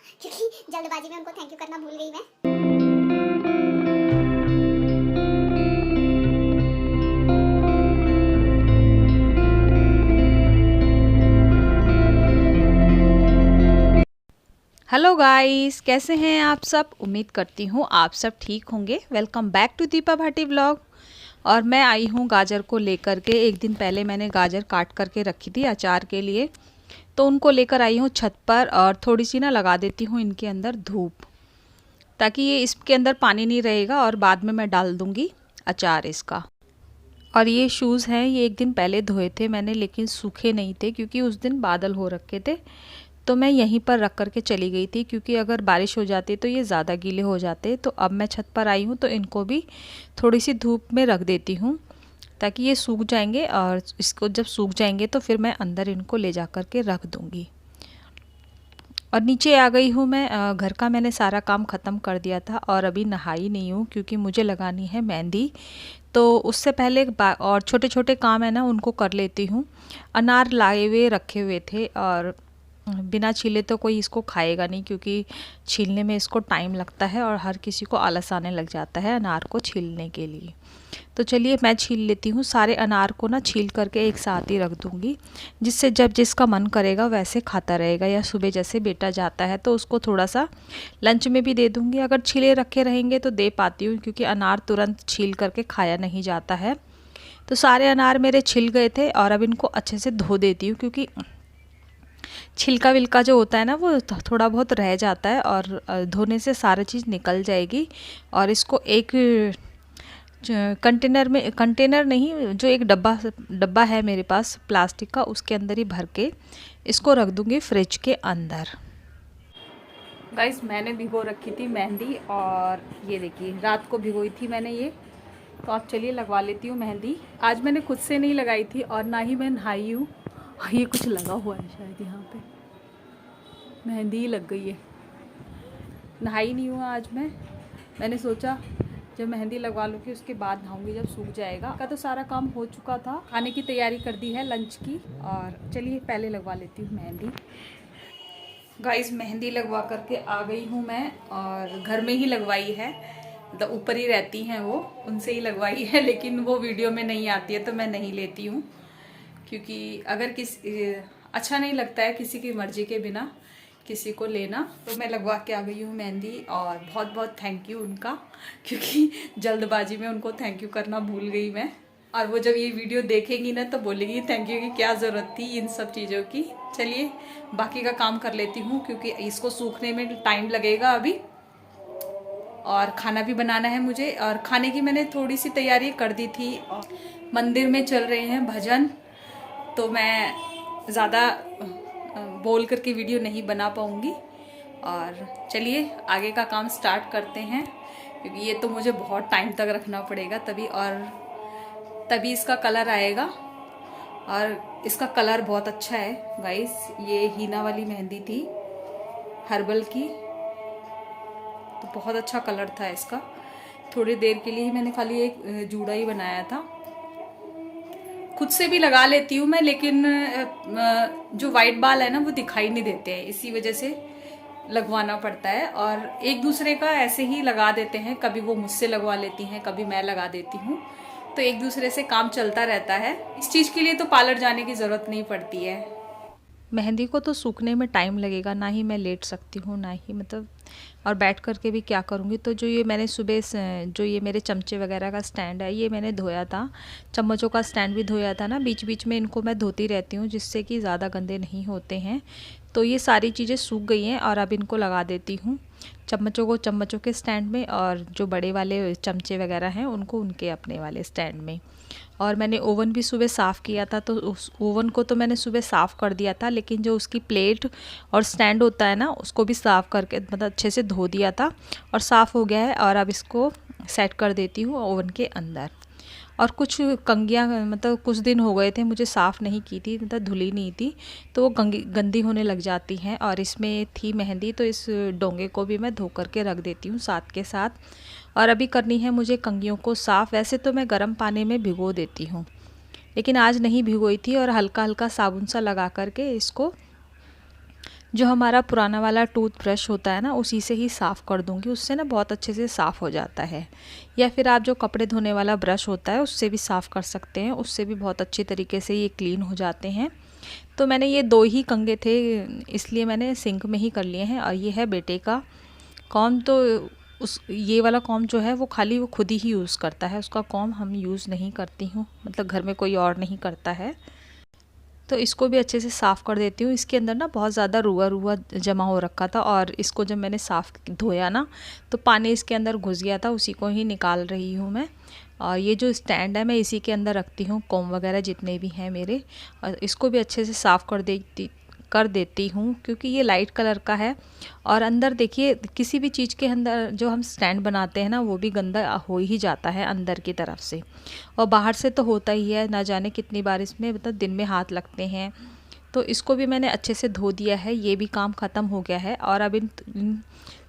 क्योंकि जल्दबाजी में उनको थैंक यू करना भूल गई मैं। हेलो गाइस, कैसे हैं आप सब। उम्मीद करती हूँ आप सब ठीक होंगे। Welcome back to Deepa Bhati vlog. और मैं आई हूँ गाजर को लेकर के। एक दिन पहले मैंने गाजर काट करके रखी थी अचार के लिए, तो उनको लेकर आई हूँ छत पर और थोड़ी सी ना लगा देती हूँ इनके अंदर धूप, ताकि ये इसके अंदर पानी नहीं रहेगा और बाद में मैं डाल दूँगी अचार इसका। और ये शूज़ हैं, ये एक दिन पहले धोए थे मैंने, लेकिन सूखे नहीं थे क्योंकि उस दिन बादल हो रखे थे। तो मैं यहीं पर रख कर के चली गई थी, क्योंकि अगर बारिश हो जाती तो ये ज़्यादा गीले हो जाते। तो अब मैं छत पर आई हूँ तो इनको भी थोड़ी सी धूप में रख देती हूँ, ताकि ये सूख जाएंगे। और इसको जब सूख जाएंगे तो फिर मैं अंदर इनको ले जा कर के रख दूँगी। और नीचे आ गई हूँ मैं। घर का मैंने सारा काम ख़त्म कर दिया था और अभी नहाई नहीं हूँ, क्योंकि मुझे लगानी है मेहंदी। तो उससे पहले और छोटे छोटे काम है ना, उनको कर लेती हूँ। अनार लाए हुए रखे हुए थे और बिना छीले तो कोई इसको खाएगा नहीं, क्योंकि छीलने में इसको टाइम लगता है और हर किसी को आलस आने लग जाता है अनार को छीलने के लिए। तो चलिए मैं छील लेती हूँ। सारे अनार को ना छील करके एक साथ ही रख दूँगी, जिससे जब जिसका मन करेगा वैसे खाता रहेगा। या सुबह जैसे बेटा जाता है तो उसको थोड़ा सा लंच में भी दे दूँगी। अगर छिले रखे रहेंगे तो दे पाती हूँ, क्योंकि अनार तुरंत छील करके खाया नहीं जाता है। तो सारे अनार मेरे छिल गए थे और अब इनको अच्छे से धो देती हूँ, क्योंकि छिलका विलका जो होता है ना वो थोड़ा बहुत रह जाता है, और धोने से सारा चीज़ निकल जाएगी। और इसको एक कंटेनर नहीं, जो एक डब्बा है मेरे पास प्लास्टिक का, उसके अंदर ही भर के इसको रख दूँगी फ्रिज के अंदर। गाइस, मैंने भिगो रखी थी मेहंदी, और ये देखिए रात को भिगोई थी मैंने ये। तो आप चलिए लगवा लेती हूँ मेहंदी। आज मैंने खुद से नहीं लगाई थी और ना ही मैं नहाई हूँ। ये कुछ लगा हुआ है शायद यहाँ पे, मेहंदी ही लग गई है। नहाई नहीं हुआ आज मैंने सोचा जब मेहंदी लगवा लूँगी उसके बाद नहाऊंगी जब सूख जाएगा। का तो सारा काम हो चुका था, खाने की तैयारी कर दी है लंच की। और चलिए पहले लगवा लेती हूँ मेहंदी। गाइस, मेहंदी लगवा करके आ गई हूँ मैं, और घर में ही लगवाई है। मतलब ऊपर ही रहती हैं वो, उनसे ही लगवाई है, लेकिन वो वीडियो में नहीं आती है तो मैं नहीं लेती हूँ, क्योंकि अगर अच्छा नहीं लगता है किसी की मर्जी के बिना किसी को लेना। तो मैं लगवा के आ गई हूँ मेहंदी, और बहुत बहुत थैंक यू उनका, क्योंकि जल्दबाजी में उनको थैंक यू करना भूल गई मैं। और वो जब ये वीडियो देखेंगी ना तो बोलेगी थैंक यू की क्या ज़रूरत थी इन सब चीज़ों की। चलिए बाकी का काम कर लेती हूँ, क्योंकि इसको सूखने में टाइम लगेगा अभी, और खाना भी बनाना है मुझे। और खाने की मैंने थोड़ी सी तैयारी कर दी थी। और मंदिर में चल रहे हैं भजन, तो मैं ज़्यादा बोल करके वीडियो नहीं बना पाऊँगी। और चलिए आगे का काम स्टार्ट करते हैं, क्योंकि ये तो मुझे बहुत टाइम तक रखना पड़ेगा, तभी इसका कलर आएगा। और इसका कलर बहुत अच्छा है गाइस। ये हीना वाली मेहंदी थी, हर्बल की, तो बहुत अच्छा कलर था इसका। थोड़ी देर के लिए ही मैंने खाली एक जूड़ा ही बनाया था। खुद से भी लगा लेती हूँ मैं, लेकिन जो वाइट बाल है ना वो दिखाई नहीं देते हैं, इसी वजह से लगवाना पड़ता है। और एक दूसरे का ऐसे ही लगा देते हैं, कभी वो मुझसे लगवा लेती हैं, कभी मैं लगा देती हूँ, तो एक दूसरे से काम चलता रहता है। इस चीज़ के लिए तो पार्लर जाने की ज़रूरत नहीं पड़ती है। मेहंदी को तो सूखने में टाइम लगेगा, ना ही मैं लेट सकती हूँ, ना ही मतलब और बैठ कर के भी क्या करूँगी। तो जो ये मैंने सुबह जो ये मेरे चमचे वगैरह का स्टैंड है, ये मैंने धोया था। चम्मचों का स्टैंड भी धोया था ना, बीच बीच में इनको मैं धोती रहती हूँ, जिससे कि ज़्यादा गंदे नहीं होते हैं। तो ये सारी चीज़ें सूख गई हैं और अब इनको लगा देती हूँ चम्मचों को चम्मचों के स्टैंड में, और जो बड़े वाले चमचे वगैरह हैं उनको उनके अपने वाले स्टैंड में। और मैंने ओवन भी सुबह साफ़ किया था, तो उस ओवन को तो मैंने सुबह साफ़ कर दिया था, लेकिन जो उसकी प्लेट और स्टैंड होता है ना उसको भी साफ़ करके मतलब अच्छे से धो दिया था, और साफ़ हो गया है। और अब इसको सेट कर देती हूँ ओवन के अंदर। और कुछ कंघियाँ मतलब कुछ दिन हो गए थे मुझे साफ़ नहीं की थी, मतलब धुली नहीं थी, तो वो गंदी होने लग जाती हैं। और इसमें थी मेहंदी, तो इस डोंगे को भी मैं धो करके रख देती हूँ साथ के साथ। और अभी करनी है मुझे कंघियों को साफ़। वैसे तो मैं गर्म पानी में भिगो देती हूँ, लेकिन आज नहीं भिगोई थी, और हल्का हल्का साबुन सा लगा करके इसको जो हमारा पुराना वाला टूथब्रश होता है ना, उसी से ही साफ़ कर दूँगी, उससे ना बहुत अच्छे से साफ़ हो जाता है। या फिर आप जो कपड़े धोने वाला ब्रश होता है उससे भी साफ़ कर सकते हैं, उससे भी बहुत अच्छी तरीके से ये क्लीन हो जाते हैं। तो मैंने ये 2 ही कंघे थे, इसलिए मैंने सिंक में ही कर लिए हैं। और ये है बेटे का कॉम्ब, तो ये वाला कॉम्ब जो है वो खाली वो खुद ही यूज़ करता है, उसका कॉम्ब हम यूज़ नहीं करती हूँ, मतलब घर में कोई और नहीं करता है। तो इसको भी अच्छे से साफ़ कर देती हूँ। इसके अंदर ना बहुत ज़्यादा रुआ रुआ जमा हो रखा था, और इसको जब मैंने साफ़ धोया ना तो पानी इसके अंदर घुस गया था, उसी को ही निकाल रही हूँ मैं। और ये जो स्टैंड है मैं इसी के अंदर रखती हूँ कॉम्ब वगैरह जितने भी हैं मेरे, और इसको भी अच्छे से साफ़ कर देती हूँ, क्योंकि ये लाइट कलर का है। और अंदर देखिए, किसी भी चीज़ के अंदर जो हम स्टैंड बनाते हैं ना, वो भी गंदा हो ही जाता है अंदर की तरफ से, और बाहर से तो होता ही है। ना जाने कितनी बार इसमें मतलब दिन में हाथ लगते हैं। तो इसको भी मैंने अच्छे से धो दिया है, ये भी काम ख़त्म हो गया है। और अब इन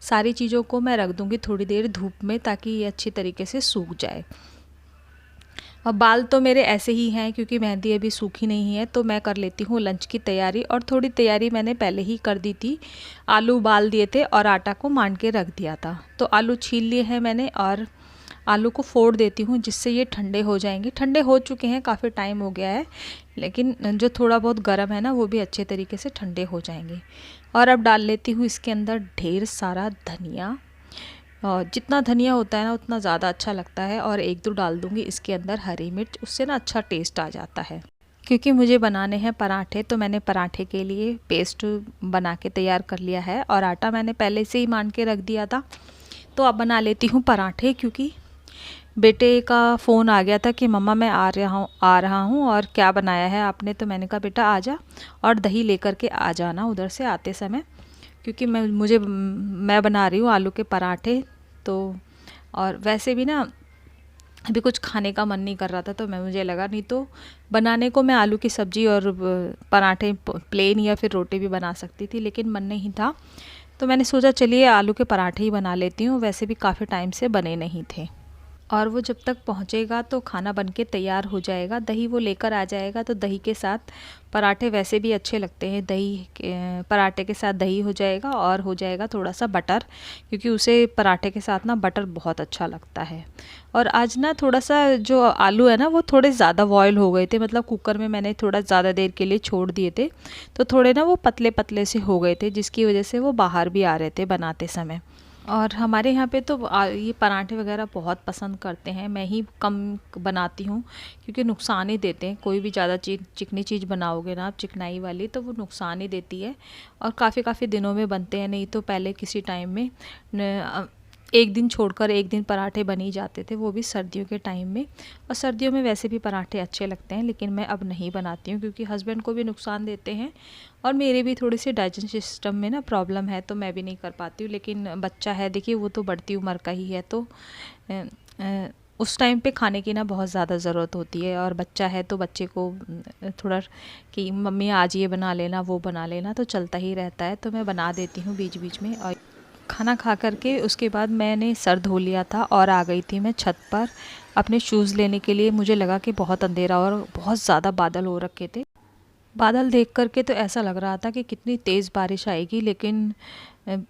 सारी चीज़ों को मैं रख दूँगी थोड़ी देर धूप में, ताकि ये अच्छी तरीके से सूख जाए। और बाल तो मेरे ऐसे ही हैं, क्योंकि मेहंदी अभी सूखी नहीं है। तो मैं कर लेती हूँ लंच की तैयारी, और थोड़ी तैयारी मैंने पहले ही कर दी थी। आलू उबाल दिए थे और आटा को मान के रख दिया था। तो आलू छील लिए हैं मैंने, और आलू को फोड़ देती हूँ जिससे ये ठंडे हो जाएंगे। ठंडे हो चुके हैं, काफ़ी टाइम हो गया है, लेकिन जो थोड़ा बहुत गर्म है ना, वो भी अच्छे तरीके से ठंडे हो जाएंगे। और अब डाल लेती हूँ इसके अंदर ढेर सारा धनिया, और जितना धनिया होता है ना उतना ज़्यादा अच्छा लगता है। और 1-2 डाल दूँगी इसके अंदर हरी मिर्च, उससे ना अच्छा टेस्ट आ जाता है। क्योंकि मुझे बनाने हैं पराठे, तो मैंने पराठे के लिए पेस्ट बना के तैयार कर लिया है, और आटा मैंने पहले से ही मान के रख दिया था। तो अब बना लेती हूँ पराठे, क्योंकि बेटे का फ़ोन आ गया था कि मम्मा मैं आ रहा हूँ और क्या बनाया है आपने। तो मैंने कहा बेटा आ जा, और दही लेकर के आ जाना उधर से आते समय, क्योंकि मैं बना रही हूँ आलू के पराठे। तो और वैसे भी ना अभी कुछ खाने का मन नहीं कर रहा था, तो मुझे लगा नहीं तो बनाने को मैं आलू की सब्ज़ी और पराठे प्लेन या फिर रोटी भी बना सकती थी, लेकिन मन नहीं था। तो मैंने सोचा चलिए आलू के पराठे ही बना लेती हूँ, वैसे भी काफ़ी टाइम से बने नहीं थे। और वो जब तक पहुँचेगा तो खाना बन के तैयार हो जाएगा। दही वो लेकर आ जाएगा, तो दही के साथ पराठे वैसे भी अच्छे लगते हैं। पराठे के साथ दही हो जाएगा, और हो जाएगा थोड़ा सा बटर, क्योंकि उसे पराठे के साथ ना बटर बहुत अच्छा लगता है। और आज ना थोड़ा सा जो आलू है ना, वो थोड़े ज़्यादा बॉयल हो गए थे, मतलब कुकर में मैंने थोड़ा ज़्यादा देर के लिए छोड़ दिए थे, तो थोड़े ना वो पतले पतले से हो गए थे, जिसकी वजह से वो बाहर भी आ रहे थे बनाते समय। और हमारे यहाँ पे तो ये पराठे वगैरह बहुत पसंद करते हैं। मैं ही कम बनाती हूँ, क्योंकि नुकसान ही देते हैं। कोई भी ज़्यादा चिकनी चीज़ बनाओगे ना आप, चिकनाई वाली, तो वो नुकसान ही देती है। और काफ़ी दिनों में बनते हैं, नहीं तो पहले किसी टाइम में एक दिन छोड़कर एक दिन पराठे बन ही जाते थे, वो भी सर्दियों के टाइम में। और सर्दियों में वैसे भी पराठे अच्छे लगते हैं, लेकिन मैं अब नहीं बनाती हूँ, क्योंकि हस्बैंड को भी नुकसान देते हैं, और मेरे भी थोड़ी सी डाइजेशन सिस्टम में ना प्रॉब्लम है, तो मैं भी नहीं कर पाती हूँ। लेकिन बच्चा है, देखिए वो तो बढ़ती उम्र का ही है, तो उस टाइम पे खाने की ना बहुत ज़्यादा ज़रूरत होती है। और बच्चा है तो बच्चे को थोड़ा कि मम्मी आज ये बना लेना, वो बना लेना, तो चलता ही रहता है। तो मैं बना देती हूँ बीच बीच में। और खाना खा करके उसके बाद मैंने सर धो लिया था, और आ गई थी मैं छत पर अपने शूज़ लेने के लिए। मुझे लगा कि बहुत अंधेरा और बहुत ज़्यादा बादल हो रखे थे। बादल देख करके तो ऐसा लग रहा था कि कितनी तेज़ बारिश आएगी, लेकिन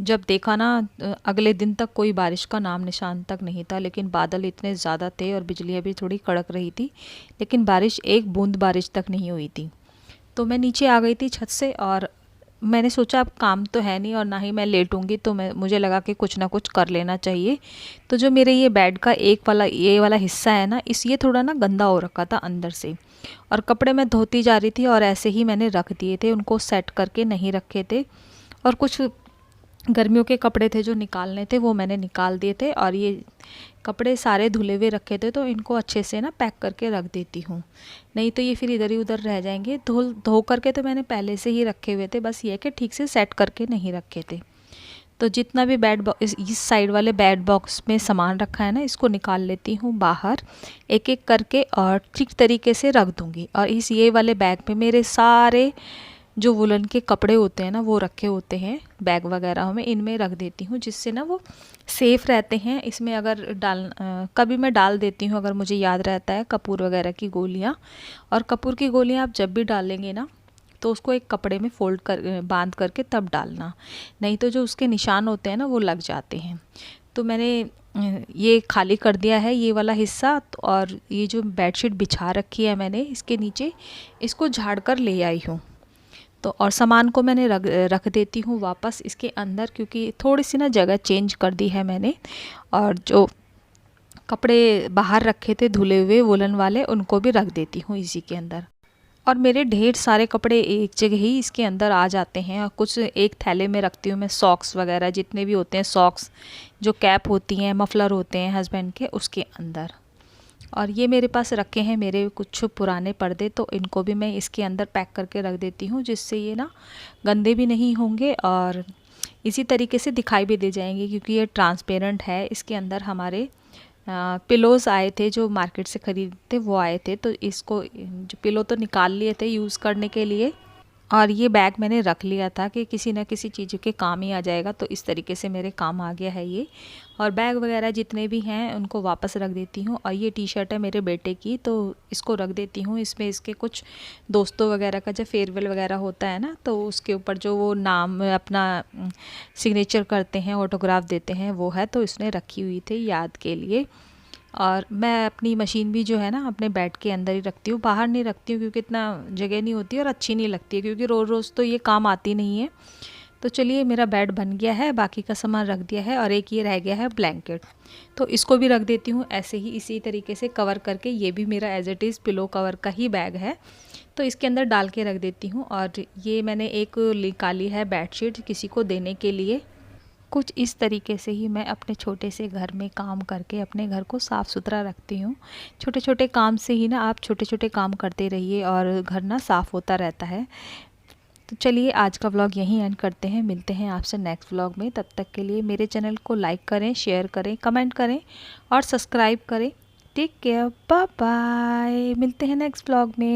जब देखा ना अगले दिन तक कोई बारिश का नाम निशान तक नहीं था। लेकिन बादल इतने ज़्यादा थे, और बिजलियाँ भी थोड़ी कड़क रही थी, लेकिन बारिश एक बूंद बारिश तक नहीं हुई थी। तो मैं नीचे आ गई थी छत से, और मैंने सोचा अब काम तो है नहीं और ना ही मैं लेटूंगी, तो मुझे लगा कि कुछ ना कुछ कर लेना चाहिए। तो जो मेरे ये बेड का ये वाला हिस्सा है ना, ये थोड़ा ना गंदा हो रखा था अंदर से, और कपड़े मैं धोती जा रही थी, और ऐसे ही मैंने रख दिए थे, उनको सेट करके नहीं रखे थे। और कुछ गर्मियों के कपड़े थे जो निकालने थे, वो मैंने निकाल दिए थे। और ये कपड़े सारे धुले हुए रखे थे, तो इनको अच्छे से ना पैक करके रख देती हूँ, नहीं तो ये फिर इधर ही उधर रह जाएंगे। धो करके तो मैंने पहले से ही रखे हुए थे, बस ये कि ठीक से सेट करके नहीं रखे थे। तो जितना भी इस साइड वाले बेड बॉक्स में सामान रखा है ना, इसको निकाल लेती हूँ बाहर एक एक करके, और ठीक तरीके से रख दूँगी। और ये वाले बैग में मेरे सारे जो वुलन के कपड़े होते हैं ना, वो रखे होते हैं बैग वगैरह में, इनमें रख देती हूँ, जिससे ना वो सेफ़ रहते हैं। इसमें अगर कभी मैं डाल देती हूँ, अगर मुझे याद रहता है, कपूर वगैरह की गोलियाँ। और कपूर की गोलियाँ आप जब भी डालेंगे ना, तो उसको एक कपड़े में फोल्ड कर बांध करके तब डालना, नहीं तो जो उसके निशान होते हैं ना वो लग जाते हैं। तो मैंने ये खाली कर दिया है ये वाला हिस्सा, और ये जो बेडशीट बिछा रखी है मैंने इसके नीचे, इसको झाड़ कर ले आई हूँ। तो और सामान को मैंने रख देती हूँ वापस इसके अंदर, क्योंकि थोड़ी सी ना जगह चेंज कर दी है मैंने। और जो कपड़े बाहर रखे थे धुले हुए वुलन वाले, उनको भी रख देती हूँ इसी के अंदर। और मेरे ढेर सारे कपड़े एक जगह ही इसके अंदर आ जाते हैं, और कुछ एक थैले में रखती हूँ मैं, सॉक्स वगैरह जितने भी होते हैं, सॉक्स जो कैप होती हैं, मफलर होते हैं हस्बैंड के, उसके अंदर। और ये मेरे पास रखे हैं मेरे कुछ पुराने पर्दे, तो इनको भी मैं इसके अंदर पैक करके रख देती हूँ, जिससे ये ना गंदे भी नहीं होंगे और इसी तरीके से दिखाई भी दे जाएंगे, क्योंकि ये ट्रांसपेरेंट है। इसके अंदर हमारे पिलोज़ आए थे जो मार्केट से ख़रीदते, वो आए थे, तो इसको जो पिलो तो निकाल लिए थे यूज़ करने के लिए, और ये बैग मैंने रख लिया था कि किसी न किसी चीज़ के काम ही आ जाएगा, तो इस तरीके से मेरे काम आ गया है ये। और बैग वगैरह जितने भी हैं उनको वापस रख देती हूँ। और ये टी शर्ट है मेरे बेटे की, तो इसको रख देती हूँ। इसमें इसके कुछ दोस्तों वगैरह का जब फेयरवेल वगैरह होता है ना, तो उसके ऊपर जो वो नाम अपना सिग्नेचर करते हैं, ऑटोग्राफ देते हैं, वो है, तो इसने रखी हुई थी याद के लिए। और मैं अपनी मशीन भी जो है ना अपने बेड के अंदर ही रखती हूँ, बाहर नहीं रखती हूँ, क्योंकि इतना जगह नहीं होती और अच्छी नहीं लगती है, क्योंकि रोज़ रोज़ तो ये काम आती नहीं है। तो चलिए मेरा बेड बन गया है, बाकी का सामान रख दिया है, और एक ये रह गया है ब्लैंकेट, तो इसको भी रख देती हूँ ऐसे ही इसी तरीके से कवर करके। ये भी मेरा as it is pillow cover का ही बैग है, तो इसके अंदर डाल के रख देती हूँ। और ये मैंने एक निकाली है बेडशीट किसी को देने के लिए। कुछ इस तरीके से ही मैं अपने छोटे से घर में काम करके अपने घर को साफ़ सुथरा रखती हूँ। छोटे छोटे काम से ही ना आप छोटे छोटे काम करते रहिए और घर ना साफ़ होता रहता है। तो चलिए आज का व्लॉग यहीं एंड करते हैं, मिलते हैं आपसे नेक्स्ट व्लॉग में। तब तक के लिए मेरे चैनल को लाइक करें, शेयर करें, कमेंट करें और सब्सक्राइब करें। टेक केयर, बाय बाय, मिलते हैं नेक्स्ट व्लॉग में।